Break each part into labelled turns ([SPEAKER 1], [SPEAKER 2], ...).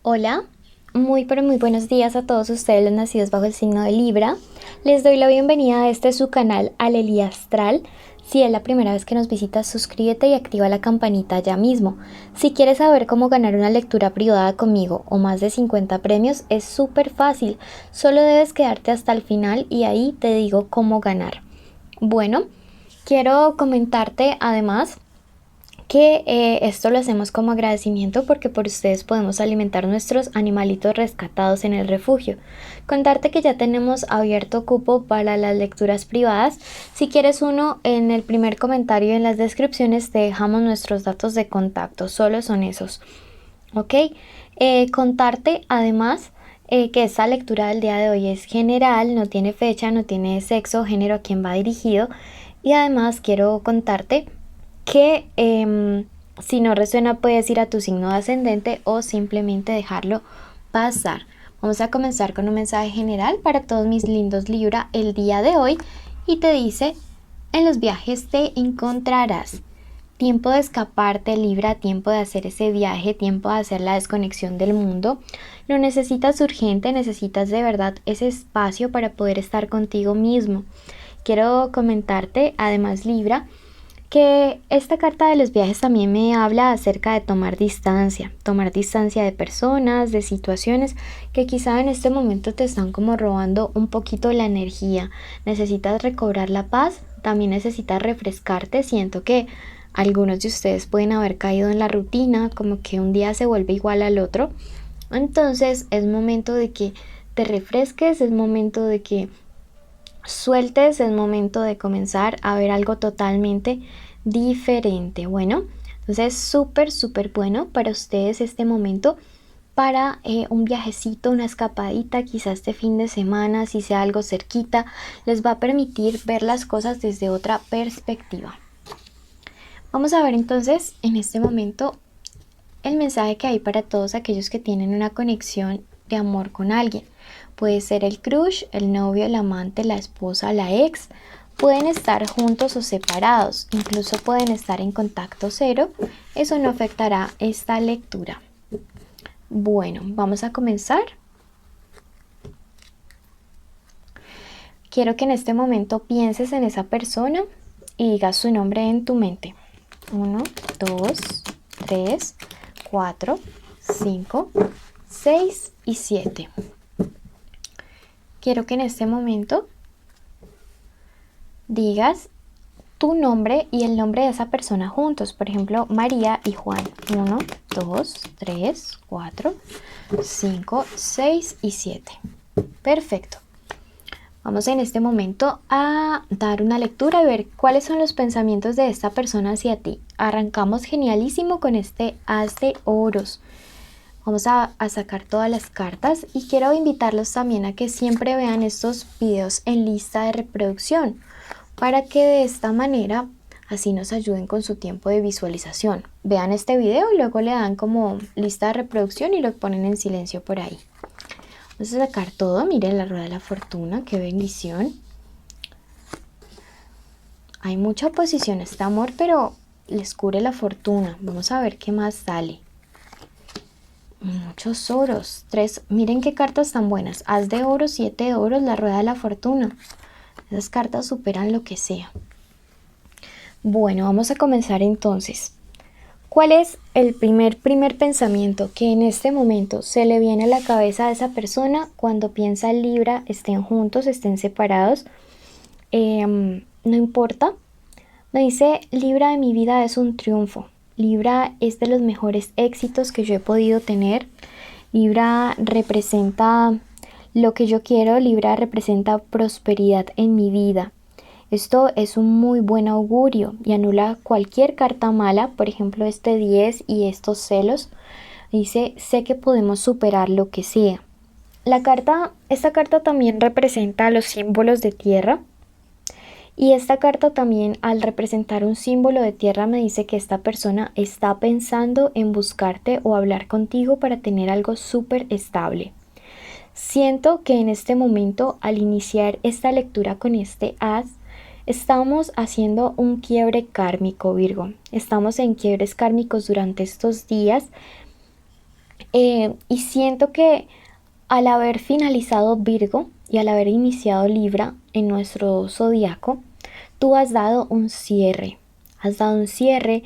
[SPEAKER 1] Hola, muy pero muy buenos días a todos ustedes los nacidos bajo el signo de Libra. Les doy la bienvenida a este su canal Alelia Astral. Si es la primera vez que nos visitas, suscríbete y activa la campanita ya mismo. Si quieres saber cómo ganar una lectura privada conmigo o más de 50 premios, es súper fácil. Solo debes quedarte hasta el final y ahí te digo cómo ganar. Bueno, quiero comentarte además que esto lo hacemos como agradecimiento porque por ustedes podemos alimentar nuestros animalitos rescatados en el refugio. Contarte que ya tenemos abierto cupo para las lecturas privadas. Si quieres uno, en el primer comentario y en las descripciones te dejamos nuestros datos de contacto, solo son esos. ¿Ok? Contarte además que esta lectura del día de hoy es general, no tiene fecha, no tiene sexo, género a quien va dirigido. Y además quiero contarte que si no resuena puedes ir a tu signo de ascendente o simplemente dejarlo pasar. Vamos a comenzar con un mensaje general para todos mis lindos Libra el día de hoy y te dice: en los viajes te encontrarás. Tiempo de escaparte, Libra, tiempo de hacer ese viaje, tiempo de hacer la desconexión del mundo. Lo necesitas urgente, necesitas de verdad ese espacio para poder estar contigo mismo. Quiero comentarte, además, Libra, que esta carta de los viajes también me habla acerca de tomar distancia de personas, de situaciones que quizá en este momento te están como robando un poquito la energía. Necesitas recobrar la paz, también necesitas refrescarte. Siento que algunos de ustedes pueden haber caído en la rutina, como que un día se vuelve igual al otro. Entonces es momento de que te refresques, es momento de que sueltes, es momento de comenzar a ver algo totalmente diferente. Bueno, entonces súper bueno para ustedes este momento, para un viajecito, una escapadita, quizás este fin de semana, si sea algo cerquita, les va a permitir ver las cosas desde otra perspectiva. Vamos a ver entonces en este momento el mensaje que hay para todos aquellos que tienen una conexión de amor con alguien. Puede ser el crush, el novio, el amante, la esposa, la ex. Pueden estar juntos o separados, incluso pueden estar en contacto cero. Eso no afectará esta lectura. Bueno, vamos a comenzar. Quiero que en este momento pienses en esa persona y digas su nombre en tu mente. 1, 2, 3, 4, 5, 6 y 7. Quiero que en este momento digas tu nombre y el nombre de esa persona juntos. Por ejemplo, María y Juan. 1, 2, 3, 4, 5, 6 y 7. Perfecto. Vamos en este momento a dar una lectura y ver cuáles son los pensamientos de esta persona hacia ti. Arrancamos genialísimo con este As de Oros. Vamos a sacar todas las cartas y quiero invitarlos también a que siempre vean estos videos en lista de reproducción para que de esta manera así nos ayuden con su tiempo de visualización. Vean este video y luego le dan como lista de reproducción y lo ponen en silencio por ahí. Vamos a sacar todo. Miren la rueda de la fortuna, qué bendición. Hay mucha oposición a este amor, pero les cubre la fortuna. Vamos a ver qué más sale. Muchos oros. 3. Miren qué cartas tan buenas. As de oros, 7 de oros, la rueda de la fortuna. Esas cartas superan lo que sea. Bueno, vamos a comenzar entonces. ¿Cuál es el primer pensamiento que en este momento se le viene a la cabeza a esa persona cuando piensa en Libra, estén juntos, estén separados? No importa. Me dice: Libra de mi vida es un triunfo. Libra es de los mejores éxitos que yo he podido tener. Libra representa lo que yo quiero. Libra representa prosperidad en mi vida. Esto es un muy buen augurio y anula cualquier carta mala, por ejemplo este 10 y estos celos. Dice: sé que podemos superar lo que sea. Esta carta también representa los símbolos de tierra. Y esta carta también, al representar un símbolo de tierra, me dice que esta persona está pensando en buscarte o hablar contigo para tener algo súper estable. Siento que en este momento, al iniciar esta lectura con este as, estamos haciendo un quiebre kármico, Virgo. Estamos en quiebres kármicos durante estos días. Y siento que al haber finalizado Virgo y al haber iniciado Libra en nuestro zodiaco, tú has dado un cierre. Has dado un cierre.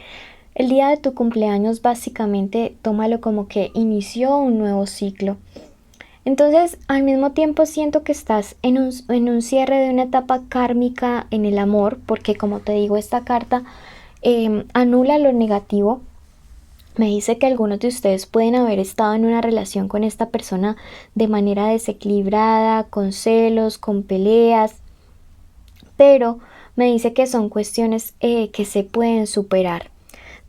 [SPEAKER 1] El día de tu cumpleaños básicamente tómalo como que inició un nuevo ciclo. Entonces, al mismo tiempo siento que estás en un cierre de una etapa kármica en el amor, porque como te digo, esta carta anula lo negativo. Me dice que algunos de ustedes pueden haber estado en una relación con esta persona de manera desequilibrada, con celos, con peleas, pero me dice que son cuestiones que se pueden superar.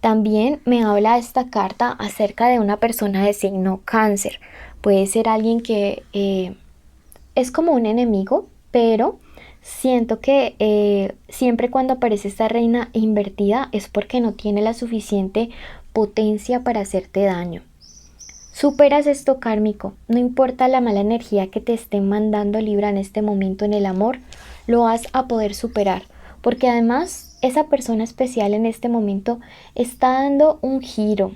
[SPEAKER 1] También me habla esta carta acerca de una persona de signo cáncer. Puede ser alguien que es como un enemigo, pero siento que siempre cuando aparece esta reina invertida es porque no tiene la suficiente potencia para hacerte daño. Superas esto kármico, no importa la mala energía que te estén mandando Libra en este momento en el amor, lo vas a poder superar, porque además esa persona especial en este momento está dando un giro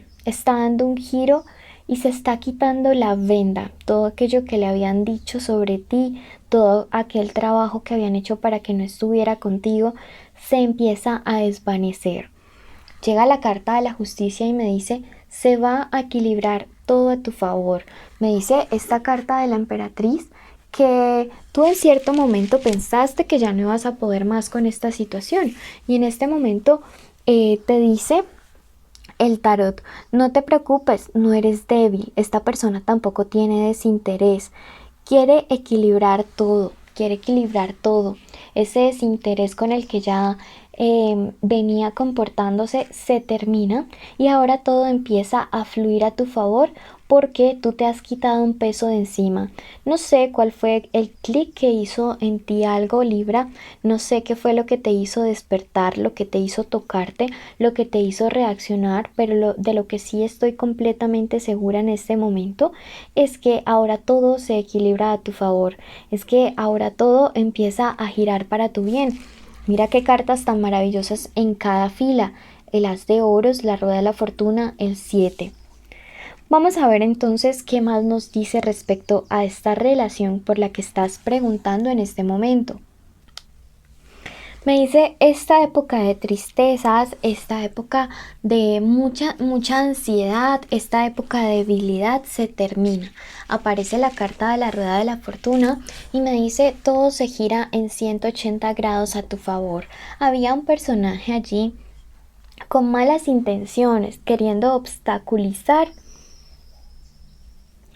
[SPEAKER 1] y se está quitando la venda, todo aquello que le habían dicho sobre ti, todo aquel trabajo que habían hecho para que no estuviera contigo, se empieza a desvanecer. Llega la carta de la justicia y me dice, se va a equilibrar todo a tu favor. Me dice esta carta de la emperatriz que tú en cierto momento pensaste que ya no ibas a poder más con esta situación. Y en este momento te dice el tarot, no te preocupes, no eres débil. Esta persona tampoco tiene desinterés. Quiere equilibrar todo, quiere equilibrar todo. Ese desinterés con el que ya venía comportándose se termina y ahora todo empieza a fluir a tu favor porque tú te has quitado un peso de encima. No sé cuál fue el clic que hizo en ti algo, Libra, no sé qué fue lo que te hizo despertar, lo que te hizo tocarte, lo que te hizo reaccionar, pero de lo que sí estoy completamente segura en este momento es que ahora todo se equilibra a tu favor, es que ahora todo empieza a girar para tu bien. Mira qué cartas tan maravillosas en cada fila, el as de oros, la rueda de la fortuna, el 7. Vamos a ver entonces qué más nos dice respecto a esta relación por la que estás preguntando en este momento. Me dice, esta época de tristezas, esta época de mucha ansiedad, esta época de debilidad se termina. Aparece la carta de la rueda de la fortuna y me dice, todo se gira en 180 grados a tu favor. Había un personaje allí con malas intenciones, queriendo obstaculizar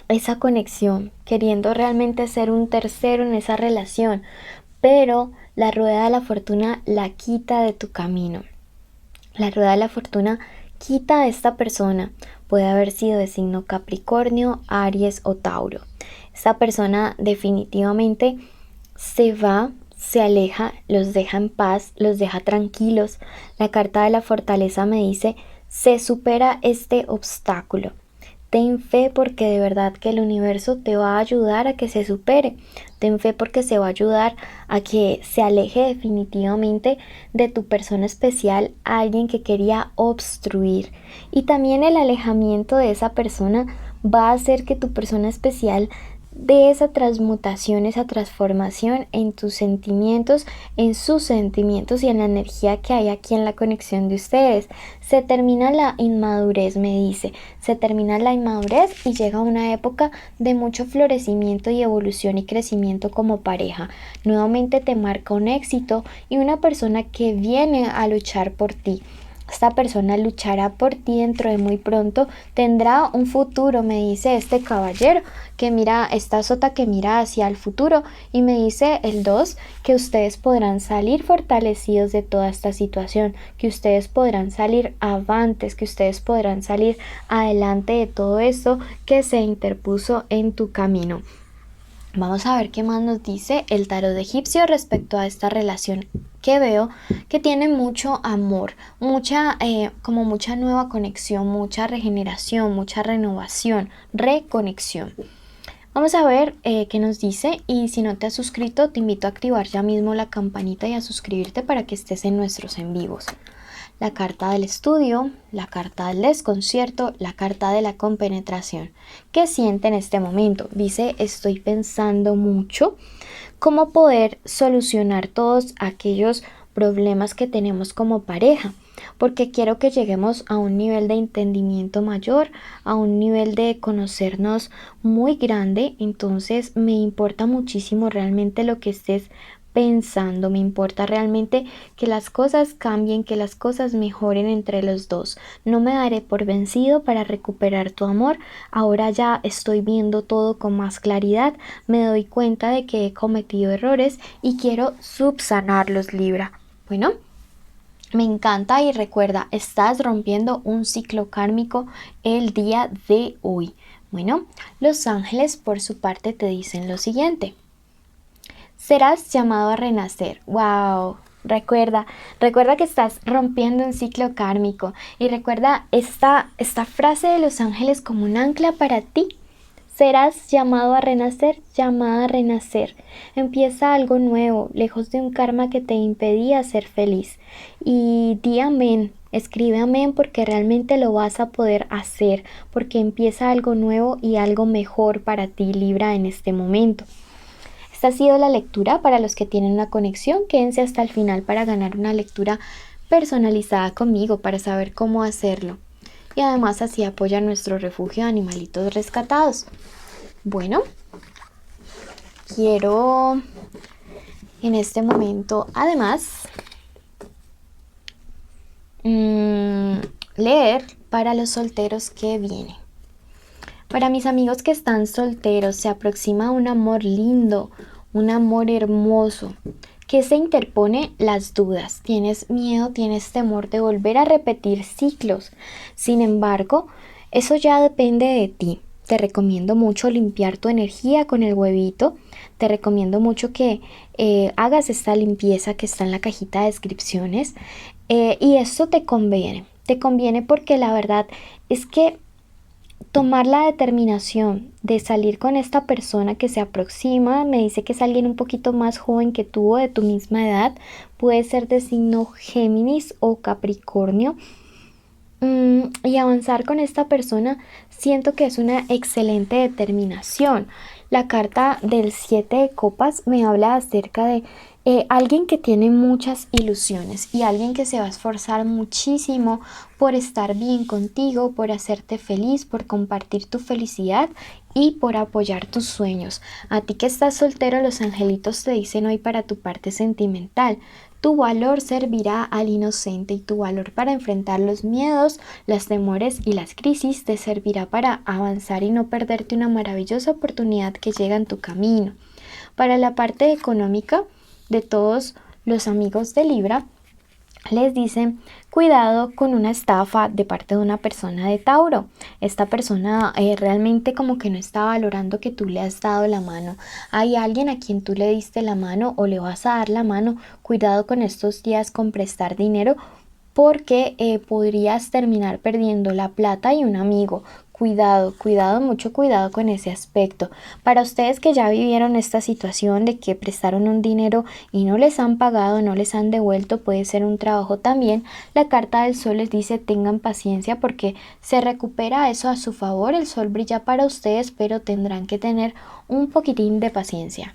[SPEAKER 1] esa conexión, queriendo realmente ser un tercero en esa relación, pero la rueda de la fortuna la quita de tu camino. La rueda de la fortuna quita a esta persona. Puede haber sido de signo Capricornio, Aries o Tauro. Esta persona definitivamente se va, se aleja, los deja en paz, los deja tranquilos. La carta de la fortaleza me dice, se supera este obstáculo. Ten fe porque de verdad que el universo te va a ayudar a que se supere. Ten fe porque se va a ayudar a que se aleje definitivamente de tu persona especial alguien que quería obstruir. Y también el alejamiento de esa persona va a hacer que tu persona especial de esa transmutación, esa transformación en tus sentimientos, en sus sentimientos y en la energía que hay aquí en la conexión de ustedes. Se termina la inmadurez, me dice, se termina la inmadurez y llega una época de mucho florecimiento y evolución y crecimiento como pareja. Nuevamente te marca un éxito y una persona que viene a luchar por ti. Esta persona luchará por ti dentro de muy pronto, tendrá un futuro, me dice este caballero que mira, esta sota que mira hacia el futuro y me dice el 2 que ustedes podrán salir fortalecidos de toda esta situación, que ustedes podrán salir avantes, que ustedes podrán salir adelante de todo esto que se interpuso en tu camino. Vamos a ver qué más nos dice el tarot egipcio respecto a esta relación que veo que tiene mucho amor, como mucha nueva conexión, mucha regeneración, mucha renovación, reconexión. Vamos a ver qué nos dice y si no te has suscrito te invito a activar ya mismo la campanita y a suscribirte para que estés en nuestros en vivos. la carta del estudio, la carta del desconcierto, la carta de la compenetración. ¿Qué siente en este momento? Dice, estoy pensando mucho cómo poder solucionar todos aquellos problemas que tenemos como pareja, porque quiero que lleguemos a un nivel de entendimiento mayor, a un nivel de conocernos muy grande. Entonces me importa muchísimo realmente lo que estés pensando, me importa realmente que las cosas cambien, que las cosas mejoren entre los dos. No me daré por vencido para recuperar tu amor. Ahora ya estoy viendo todo con más claridad, me doy cuenta de que he cometido errores y quiero subsanarlos, Libra. Bueno, me encanta y recuerda, estás rompiendo un ciclo kármico el día de hoy. Bueno, los ángeles por su parte te dicen lo siguiente. Serás llamado a renacer. ¡Wow! Recuerda que estás rompiendo un ciclo kármico y recuerda esta frase de los ángeles como un ancla para ti. Serás llamado a renacer, llamada a renacer. Empieza algo nuevo, lejos de un karma que te impedía ser feliz. Y di amén, escribe amén porque realmente lo vas a poder hacer, porque empieza algo nuevo y algo mejor para ti, Libra, en este momento. Esta ha sido la lectura. Para los que tienen una conexión, quédense hasta el final para ganar una lectura personalizada conmigo, para saber cómo hacerlo. Y además así apoya nuestro refugio de animalitos rescatados. Bueno, quiero en este momento además leer para los solteros que vienen. Para mis amigos que están solteros, se aproxima un amor lindo, un amor hermoso, que se interpone las dudas. Tienes miedo, tienes temor de volver a repetir ciclos. Sin embargo, eso ya depende de ti. Te recomiendo mucho limpiar tu energía con el huevito. Te recomiendo mucho que hagas esta limpieza que está en la cajita de descripciones. Y esto te conviene. Te conviene porque la verdad es que tomar la determinación de salir con esta persona que se aproxima, me dice que es alguien un poquito más joven que tú o de tu misma edad, puede ser de signo Géminis o Capricornio, y avanzar con esta persona, siento que es una excelente determinación. La carta del 7 de copas me habla acerca de alguien que tiene muchas ilusiones y alguien que se va a esforzar muchísimo por estar bien contigo, por hacerte feliz, por compartir tu felicidad y por apoyar tus sueños. A ti que estás soltero, los angelitos te dicen hoy para tu parte sentimental: tu valor servirá al inocente y tu valor para enfrentar los miedos, los temores y las crisis te servirá para avanzar y no perderte una maravillosa oportunidad que llega en tu camino. Para la parte económica de todos los amigos de Libra, les dicen cuidado con una estafa de parte de una persona de Tauro. Esta persona realmente como que no está valorando que tú le has dado la mano. Hay alguien a quien tú le diste la mano o le vas a dar la mano. Cuidado con estos días con prestar dinero, porque podrías terminar perdiendo la plata y un amigo. Cuidado, mucho cuidado con ese aspecto. Para ustedes que ya vivieron esta situación de que prestaron un dinero y no les han pagado, no les han devuelto, puede ser un trabajo también. La carta del sol les dice tengan paciencia porque se recupera eso a su favor. El sol brilla para ustedes, pero tendrán que tener un poquitín de paciencia.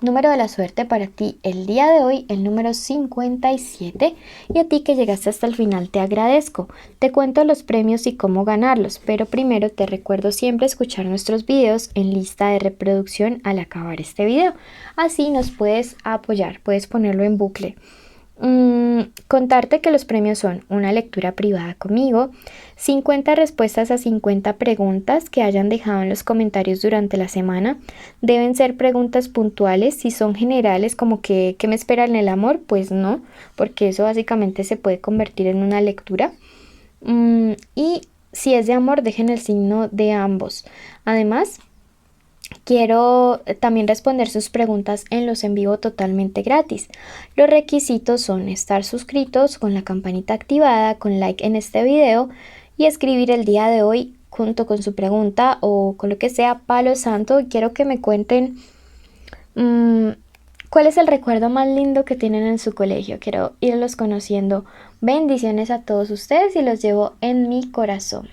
[SPEAKER 1] Número de la suerte para ti el día de hoy, el número 57. Y a ti que llegaste hasta el final te agradezco. Te cuento los premios y cómo ganarlos, pero primero te recuerdo siempre escuchar nuestros videos en lista de reproducción al acabar este video. Así nos puedes apoyar, puedes ponerlo en bucle. Contarte que los premios son una lectura privada conmigo, 50 respuestas a 50 preguntas que hayan dejado en los comentarios durante la semana. Deben ser preguntas puntuales. Si son generales como que ¿qué me espera en el amor? Pues no, porque eso básicamente se puede convertir en una lectura. Y si es de amor, dejen el signo de ambos. Además, quiero también responder sus preguntas en los en vivo totalmente gratis. Los requisitos son estar suscritos con la campanita activada, con like en este video y escribir el día de hoy junto con su pregunta o con lo que sea palo santo. Quiero que me cuenten cuál es el recuerdo más lindo que tienen en su colegio. Quiero irlos conociendo Bendiciones a todos ustedes y los llevo en mi corazón.